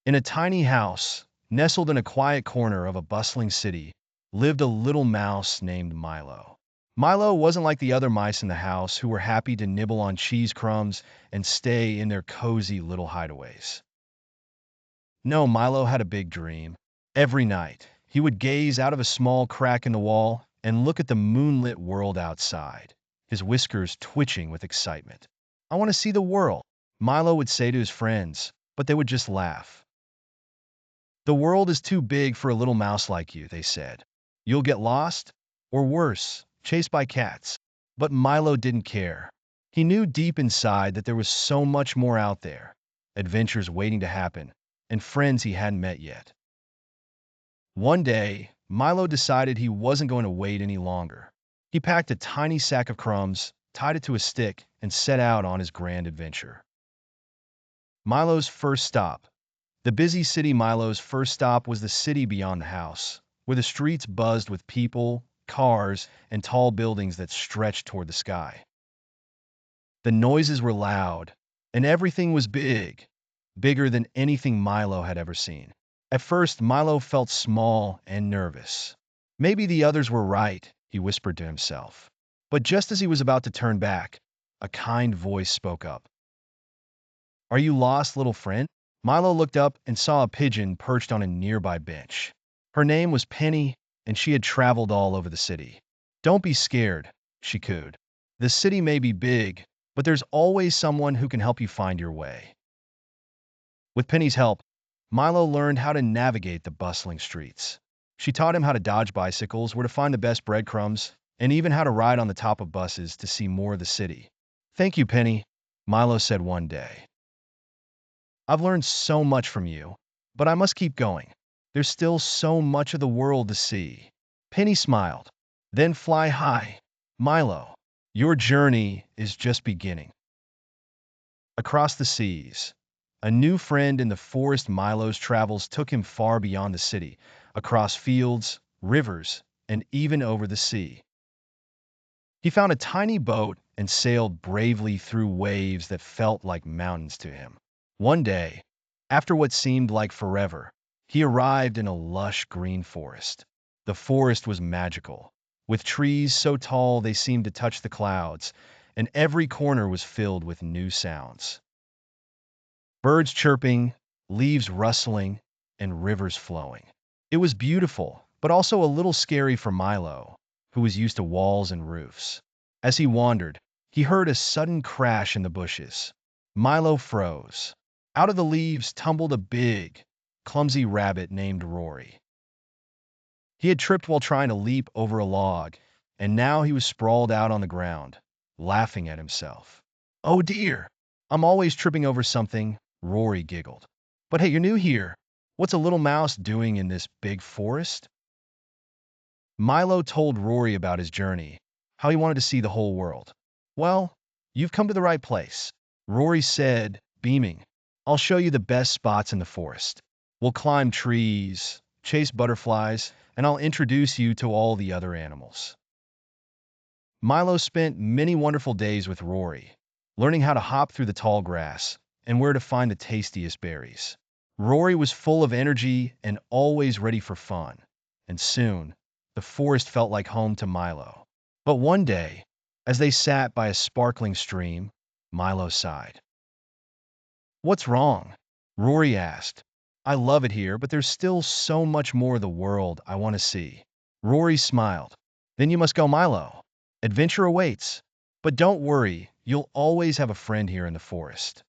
In a tiny house, nestled in a quiet corner of a bustling city, lived a little mouse named Milo. Milo wasn't like the other mice in the house who were happy to nibble on cheese crumbs and stay in their cozy little hideaways. No, Milo had a big dream. Every night, he would gaze out of a small crack in the wall and look at the moonlit world outside, his whiskers twitching with excitement. "I want to see the world," Milo would say to his friends, but they would just laugh. "The world is too big for a little mouse like you," they said. "You'll get lost, or worse, chased by cats." But Milo didn't care. He knew deep inside that there was so much more out there, adventures waiting to happen, and friends he hadn't met yet. One day, Milo decided he wasn't going to wait any longer. He packed a tiny sack of crumbs, tied it to a stick, and set out on his grand adventure. Milo's first stop. The busy city Milo's first stop was the city beyond the house, where the streets buzzed with people, cars, and tall buildings that stretched toward the sky. The noises were loud, and everything was big, bigger than anything Milo had ever seen. At first, Milo felt small and nervous. Maybe the others were right, he whispered to himself. But just as he was about to turn back, a kind voice spoke up. "Are you lost, little friend?" Milo looked up and saw a pigeon perched on a nearby bench. Her name was Penny, and she had traveled all over the city. "Don't be scared," she cooed. "The city may be big, but there's always someone who can help you find your way." With Penny's help, Milo learned how to navigate the bustling streets. She taught him how to dodge bicycles, where to find the best breadcrumbs, and even how to ride on the top of buses to see more of the city. "Thank you, Penny," Milo said one day. "I've learned so much from you, but I must keep going. There's still so much of the world to see." Penny smiled. "Then fly high, Milo. Your journey is just beginning." Across the seas, a new friend in the forest. Milo's travels took him far beyond the city, across fields, rivers, and even over the sea. He found a tiny boat and sailed bravely through waves that felt like mountains to him. One day, after what seemed like forever, he arrived in a lush green forest. The forest was magical, with trees so tall they seemed to touch the clouds, and every corner was filled with new sounds. Birds chirping, leaves rustling, and rivers flowing. It was beautiful, but also a little scary for Milo, who was used to walls and roofs. As he wandered, he heard a sudden crash in the bushes. Milo froze. Out of the leaves tumbled a big, clumsy rabbit named Rory. He had tripped while trying to leap over a log, and now he was sprawled out on the ground, laughing at himself. "Oh dear, I'm always tripping over something," Rory giggled. "But hey, you're new here. What's a little mouse doing in this big forest?" Milo told Rory about his journey, how he wanted to see the whole world. "Well, you've come to the right place," Rory said, beaming. "I'll show you the best spots in the forest. We'll climb trees, chase butterflies, and I'll introduce you to all the other animals." Milo spent many wonderful days with Rory, learning how to hop through the tall grass and where to find the tastiest berries. Rory was full of energy and always ready for fun, and soon, the forest felt like home to Milo. But one day, as they sat by a sparkling stream, Milo sighed. "What's wrong?" Rory asked. "I love it here, but there's still so much more of the world I want to see." Rory smiled. "Then you must go, Milo. Adventure awaits. But don't worry, you'll always have a friend here in the forest."